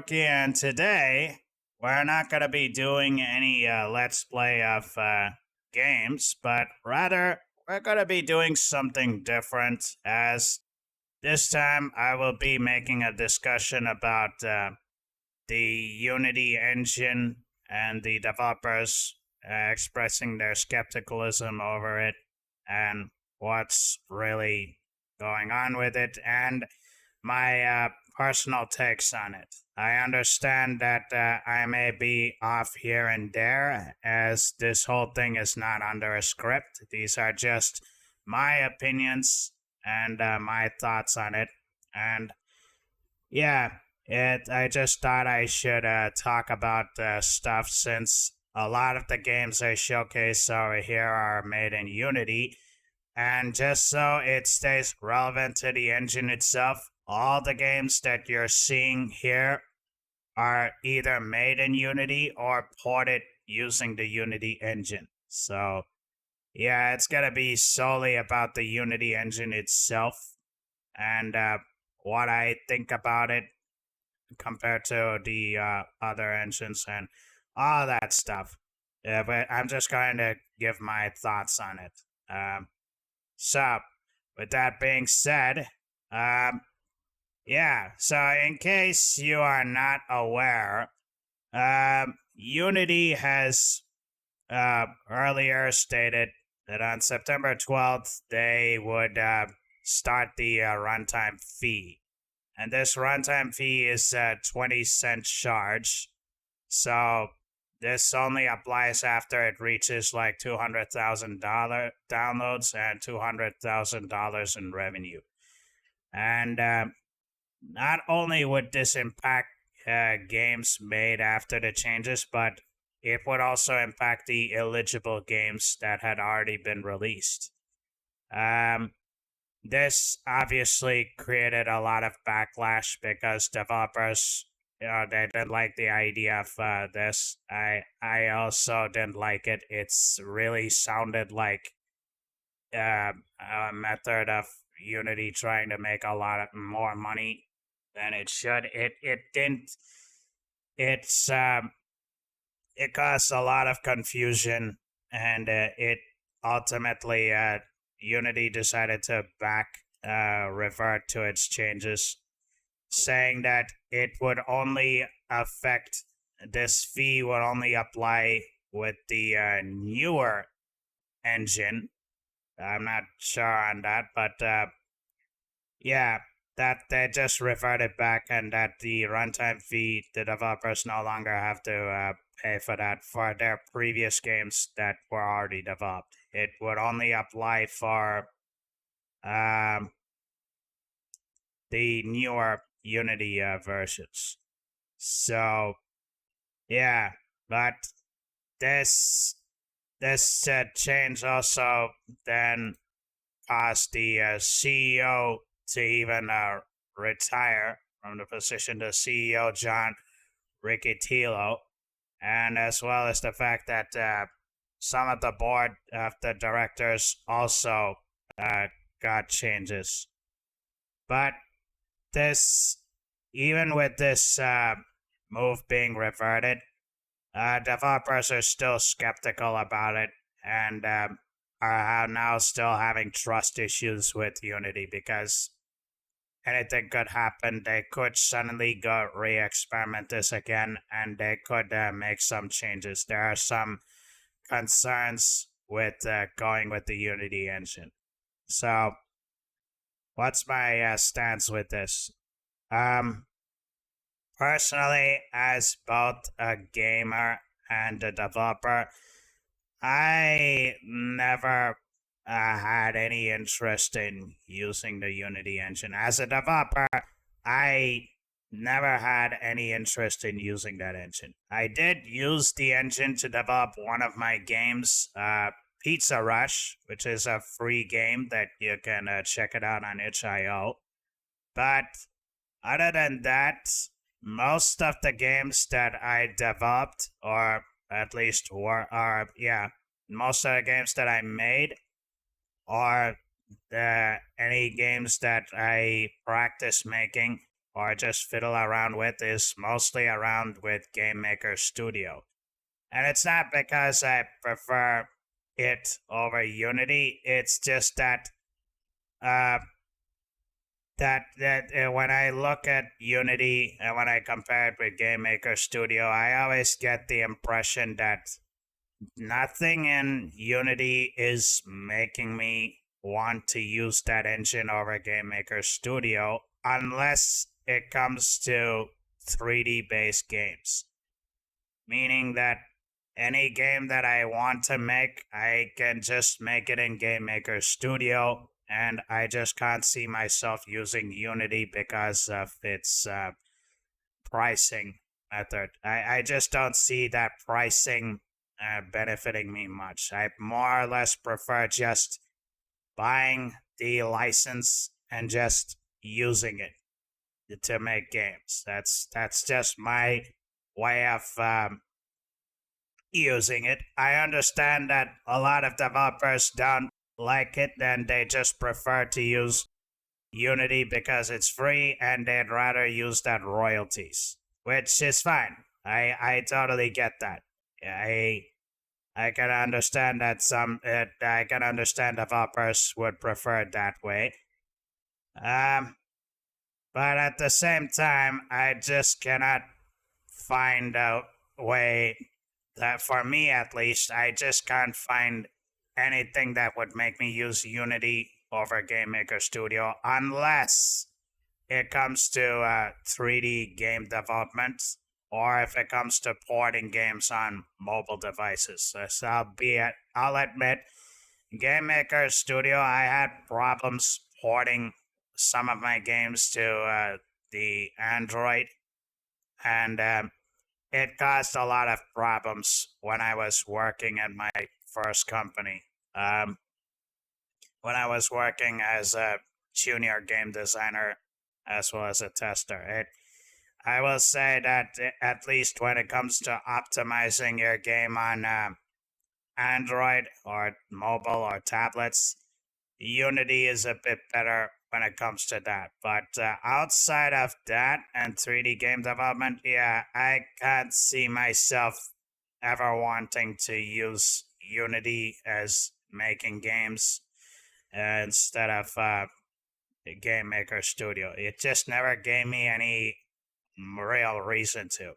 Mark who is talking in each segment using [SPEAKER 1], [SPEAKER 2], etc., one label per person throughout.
[SPEAKER 1] Rookie, and today we're not going to be doing any Let's Play of games, but rather we're going to be doing something different, as this time I will be making a discussion about the Unity engine and the developers expressing their skepticism over it and what's really going on with it, and my personal takes on it. I understand that I may be off here and there, as this whole thing is not under a script. These are just my opinions and my thoughts on it. And yeah, I just thought I should talk about stuff, since a lot of the games I showcase over here are made in Unity. And just so it stays relevant to the engine itself, all the games that you're seeing here are either made in Unity or ported using the Unity engine. So, yeah, it's going to be solely about the Unity engine itself and what I think about it compared to the other engines and all that stuff. But I'm just going to give my thoughts on it. So, with that being said, yeah, so in case you are not aware, Unity has earlier stated that on September 12th, they would start the runtime fee. And this runtime fee is a 20-cent charge. So this only applies after it reaches like $200,000 downloads and $200,000 in revenue. And not only would this impact games made after the changes, but it would also impact the eligible games that had already been released. This obviously created a lot of backlash because developers, they didn't like the idea of this. I also didn't like it. It's really sounded like a method of Unity trying to make a lot of more money than it should. It didn't. It's it caused a lot of confusion, and it ultimately Unity decided to revert to its changes, saying that it would only affect, this fee would only apply with the newer engine. I'm not sure on that, but yeah, that they just reverted back, and that the runtime fee, the developers no longer have to pay for that for their previous games that were already developed. It would only apply for the newer Unity versions. So, yeah, but this change also then caused the CEO to even retire from the position, the CEO John Riccitiello, and as well as the fact that some of the board of the directors also got changes. But this, even with this move being reverted, developers are still skeptical about it, and are now still having trust issues with Unity, because anything could happen. They could suddenly go re-experiment this again, and they could make some changes. There are some concerns with going with the Unity engine. So, what's my stance with this? Personally, as both a gamer and a developer, I never had any interest in using the Unity engine. As a developer, I never had any interest in using that engine. I did use the engine to develop one of my games, Pizza Rush, which is a free game that you can check it out on itch.io. But other than that, most of the games that I developed, or at least most of the games that I made, or any games that I practice making, or just fiddle around with is mostly around with Game Maker Studio. And it's not because I prefer it over Unity. It's just that uh, when I look at Unity and when I compare it with Game Maker Studio, I always get the impression that nothing in Unity is making me want to use that engine over Game Maker Studio unless it comes to 3D based games. Meaning that any game that I want to make, I can just make it in Game Maker Studio, and I just can't see myself using Unity because of its pricing method. I just don't see that pricing benefiting me much. I more or less prefer just buying the license and just using it to make games. That's just my way of using it. I understand that a lot of developers don't like it and they just prefer to use Unity because it's free and they'd rather use that royalties, which is fine. I totally get that. I can understand that I can understand developers would prefer it that way. But at the same time, I just cannot find a way that, for me at least, I just can't find anything that would make me use Unity over Game Maker Studio unless it comes to 3D game development or if it comes to porting games on mobile devices. So I'll admit, Game Maker Studio, I had problems porting some of my games to the Android, and it caused a lot of problems when I was working at my first company. When I was working as a junior game designer as well as a tester, I will say that at least when it comes to optimizing your game on Android or mobile or tablets, Unity is a bit better when it comes to that. But outside of that and 3D game development, yeah, I can't see myself ever wanting to use Unity as making games instead of Game Maker Studio. It just never gave me any real reason to.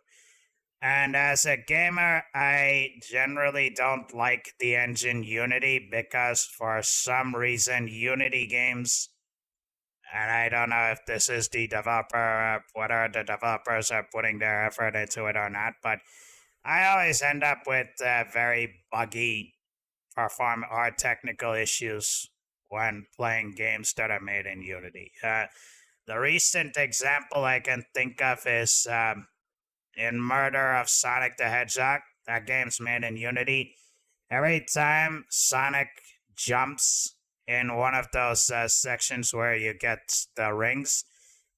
[SPEAKER 1] And as a gamer, I generally don't like the engine Unity because for some reason Unity games, and I don't know if this is the developer, whether the developers are putting their effort into it or not, but I always end up with very buggy perform or technical issues when playing games that are made in Unity. The recent example I can think of is in Murder of Sonic the Hedgehog. That game's made in Unity. Every time Sonic jumps in one of those sections where you get the rings,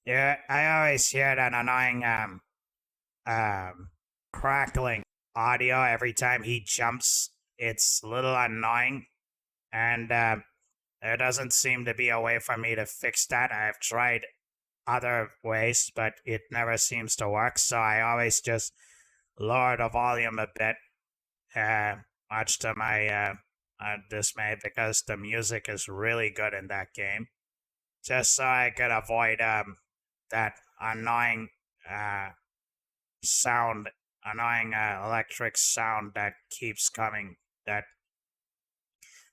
[SPEAKER 1] yeah, I always hear that annoying crackling audio every time he jumps. It's a little annoying, and there doesn't seem to be a way for me to fix that. I've tried other ways, but it never seems to work, so I always just lower the volume a bit, much to my dismay, because the music is really good in that game, just so I could avoid that annoying sound, annoying electric sound that keeps coming, that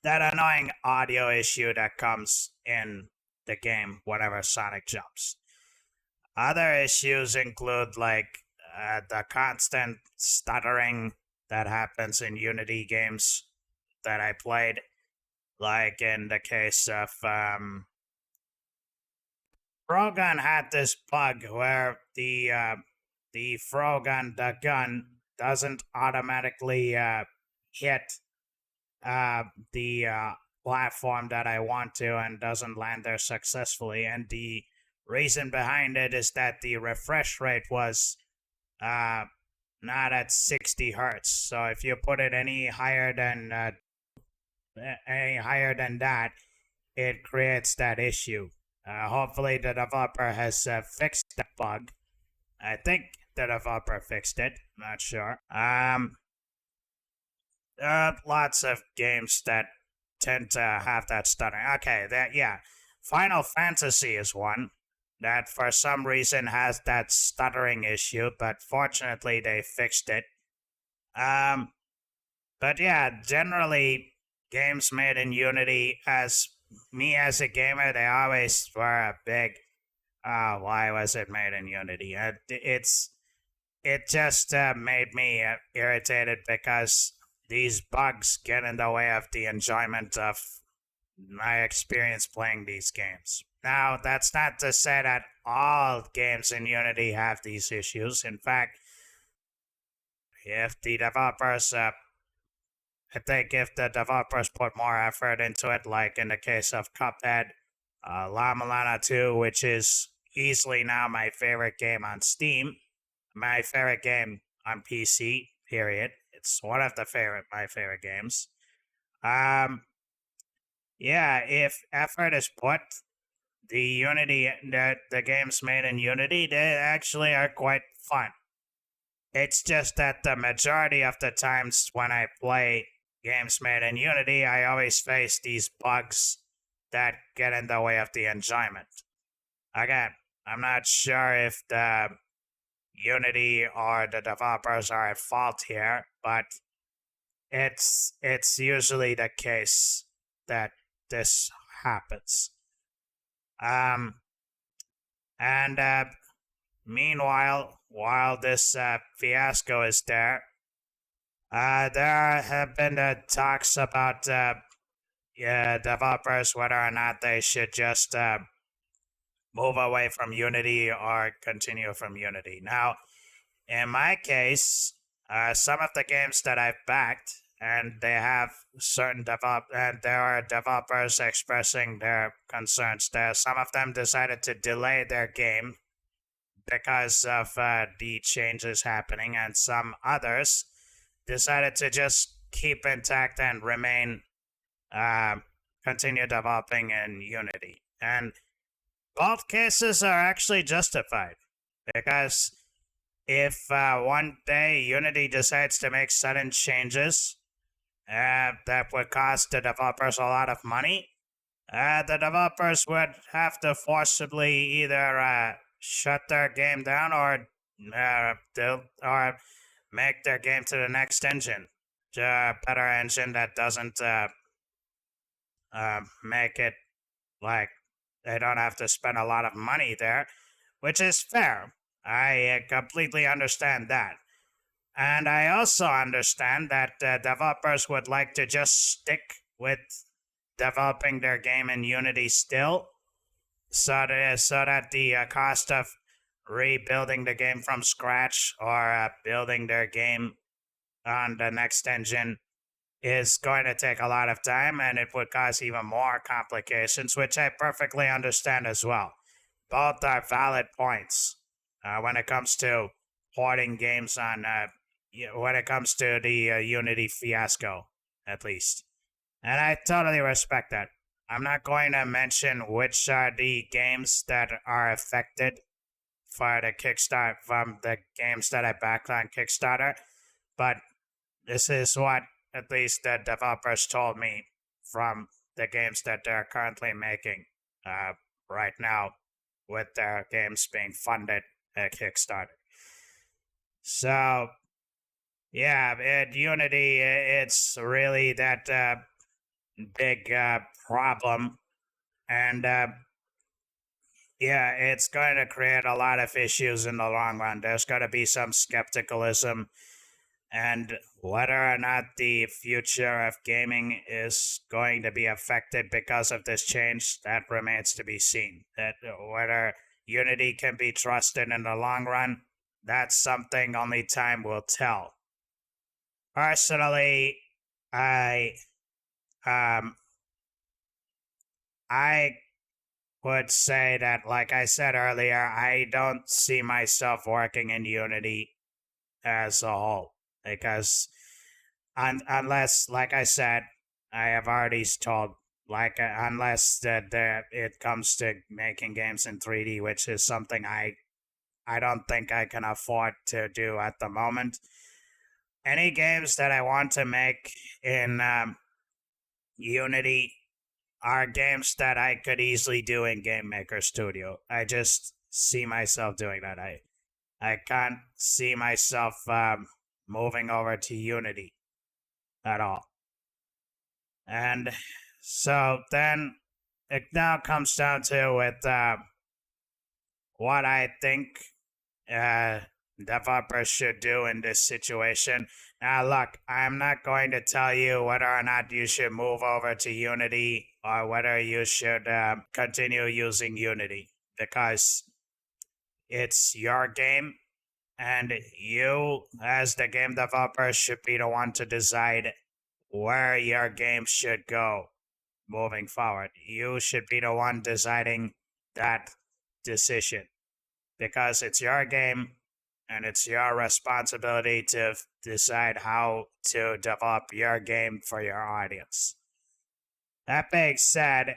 [SPEAKER 1] annoying audio issue that comes in the game whenever Sonic jumps. Other issues include like the constant stuttering that happens in Unity games that I played, like in the case of Frogun had this bug where the Frogun, the gun, doesn't automatically hit the platform that I want to and doesn't land there successfully. And the reason behind it is that the refresh rate was not at 60 hertz. So if you put it any higher than that, it creates that issue. Hopefully the developer has fixed that. bug. I think the developer fixed it. Not sure. Lots of games that tend to have that stuttering. Okay, yeah. Final Fantasy is one that for some reason has that stuttering issue, but fortunately they fixed it. But yeah, generally games made in Unity, as a gamer, they always were a big, why was it made in Unity? It just made me irritated because these bugs get in the way of the enjoyment of my experience playing these games. Now, that's not to say that all games in Unity have these issues. In fact, if the developers, I think if the developers put more effort into it, like in the case of Cuphead, Mulana 2, which is easily now my favorite game on Steam, my favorite game on PC, period. It's one of my favorite games. Yeah, if effort is put, the games made in Unity, they actually are quite fun. It's just that the majority of the times when I play games made in Unity, I always face these bugs that get in the way of the enjoyment. Again, I'm not sure if the Unity or the developers are at fault here, but it's usually the case that this happens. And meanwhile, while this fiasco is there have been talks about developers whether or not they should just move away from Unity or continue from Unity. Now, in my case, some of the games that I've backed, and they have and there are developers expressing their concerns there. Some of them decided to delay their game because of the changes happening, and some others decided to just keep intact and continue developing in Unity. And both cases are actually justified, because if one day Unity decides to make sudden changes that would cost the developers a lot of money, the developers would have to forcibly either shut their game down or make their game to the next engine, a better engine that doesn't make it like they don't have to spend a lot of money there, which is fair. I completely understand that. And I also understand that developers would like to just stick with developing their game in Unity still, so that the cost of rebuilding the game from scratch or building their game on the next engine is going to take a lot of time, and it would cause even more complications, which I perfectly understand as well. Both are valid points when it comes to porting games on, when it comes to the Unity fiasco, at least. And I totally respect that. I'm not going to mention which are the games that are affected for the Kickstart from the games that I backed on Kickstarter, but this is what at least the developers told me from the games that they're currently making right now, with their games being funded at Kickstarter. So, yeah, at Unity, it's really that big problem, and yeah, it's going to create a lot of issues in the long run. There's going to be some skepticalism, and whether or not the future of gaming is going to be affected because of this change, that remains to be seen. That whether Unity can be trusted in the long run, that's something only time will tell. Personally, I would say that, like I said earlier, I don't see myself working in Unity as a whole, because unless, like I said, I have already told, unless it comes to making games in 3D, which is something I I don't think I can afford to do at the moment. Any games that I want to make in Unity are games that I could easily do in Game Maker Studio. I just see myself doing that. I can't see myself moving over to Unity at all. And so then it now comes down to with what I think developers should do in this situation. Now, look, I'm not going to tell you whether or not you should move over to Unity or whether you should continue using Unity, because it's your game, and you, as the game developer, should be the one to decide where your game should go moving forward. You should be the one deciding that decision, because it's your game and it's your responsibility to decide how to develop your game for your audience. That being said,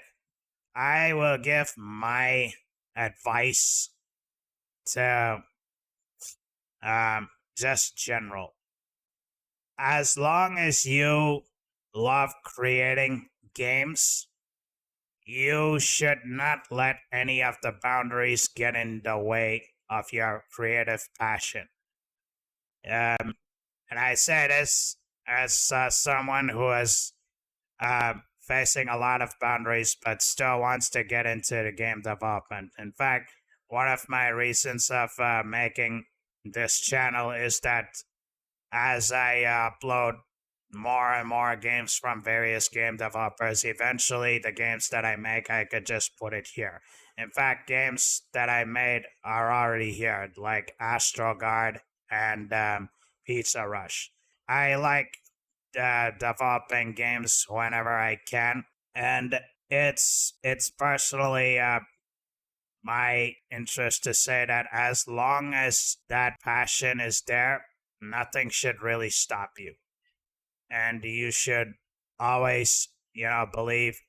[SPEAKER 1] I will give my advice to just general. As long as you love creating games, you should not let any of the boundaries get in the way of your creative passion. And I say this as someone who is facing a lot of boundaries but still wants to get into the game development. In fact, one of my reasons of making this channel is that as I upload more and more games from various game developers, eventually the games that I make, I could just put it here. In fact, games that I made are already here, like Astro Guard and Pizza Rush. I like developing games whenever I can, and it's personally my interest to say that as long as that passion is there, nothing should really stop you. And you should always, believe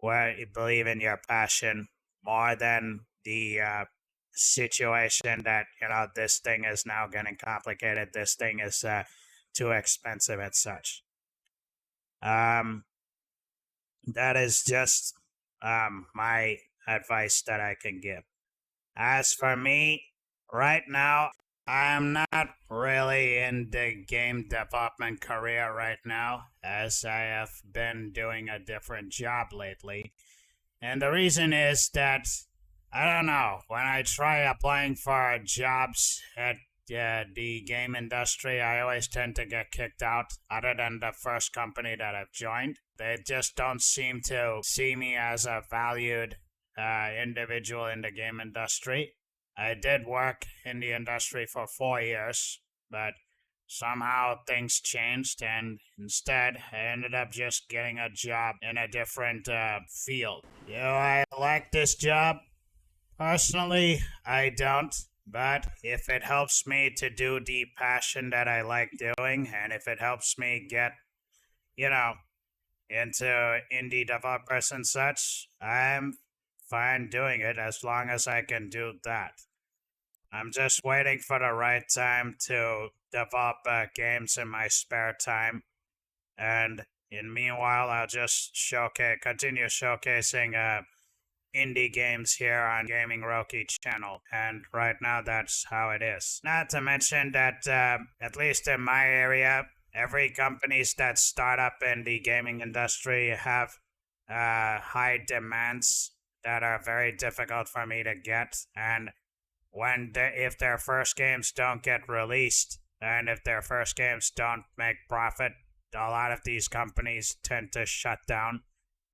[SPEAKER 1] in your passion more than the situation that, this thing is now getting complicated. This thing is too expensive and such. That is just my advice that I can give. As for me, right now, I'm not really in the game development career right now, as I have been doing a different job lately. And the reason is that, I don't know, when I try applying for jobs at the game industry, I always tend to get kicked out, other than the first company that I've joined. They just don't seem to see me as a valued individual in the game industry. I did work in the industry for 4 years, but somehow things changed, and instead I ended up just getting a job in a different field. I like this job? Personally, I don't. But if it helps me to do the passion that I like doing, and if it helps me get, into indie developers and such, I'm fine doing it as long as I can do that. I'm just waiting for the right time to develop games in my spare time, and in meanwhile, I'll just continue showcasing indie games here on Gaming Roki channel, and right now that's how it is. Not to mention that, at least in my area, every companies that start up in the gaming industry have high demands that are very difficult for me to get, and if their first games don't get released, and if their first games don't make profit, a lot of these companies tend to shut down,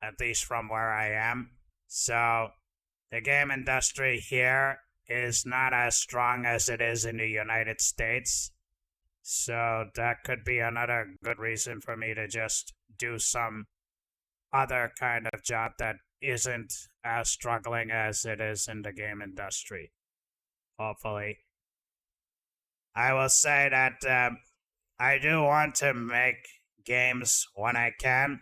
[SPEAKER 1] at least from where I am. So the game industry here is not as strong as it is in the United States. So that could be another good reason for me to just do some other kind of job that isn't as struggling as it is in the game industry. Hopefully. I will say that I do want to make games when I can,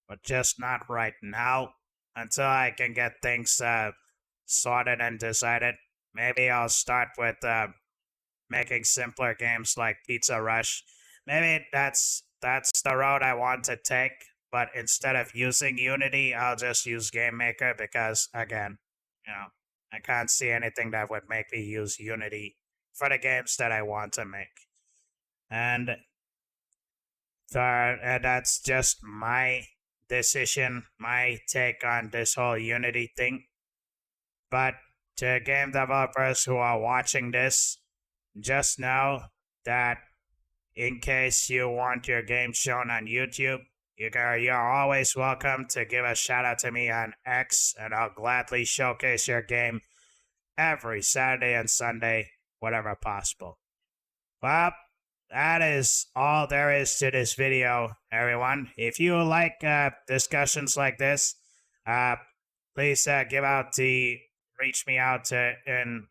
[SPEAKER 1] but just not right now, until I can get things sorted and decided. maybe I'll start with making simpler games like Pizza Rush. Maybe that's the road I want to take. But instead of using Unity, I'll just use Game Maker because, again, you know, I can't see anything that would make me use Unity for the games that I want to make. And that's just my decision, my take on this whole Unity thing. But to game developers who are watching this, just know that in case you want your game shown on YouTube, you're always welcome to give a shout out to me on X, and I'll gladly showcase your game every Saturday and Sunday, whatever possible. Well, that is all there is to this video, everyone. If you like discussions like this, please reach me out in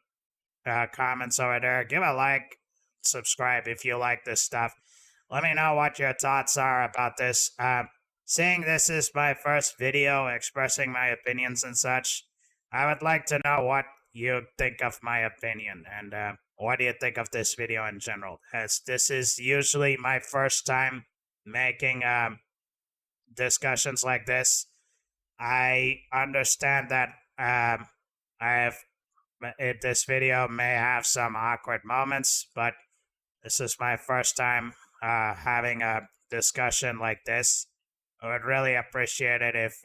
[SPEAKER 1] comments over there. Give a like, subscribe if you like this stuff. Let me know what your thoughts are about this. Seeing this is my first video expressing my opinions and such, I would like to know what you think of my opinion, and what do you think of this video in general, as this is usually my first time making discussions like this. I understand that this video may have some awkward moments, but this is my first time having a discussion like this. I would really appreciate it if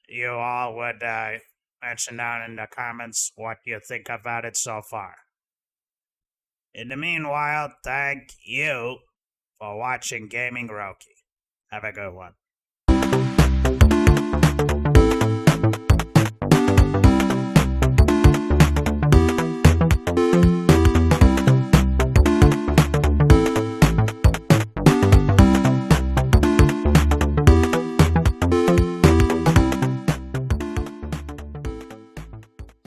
[SPEAKER 1] you all would mention down in the comments what you think about it so far. In the meanwhile, thank you for watching Gaming Roki. Have a good one.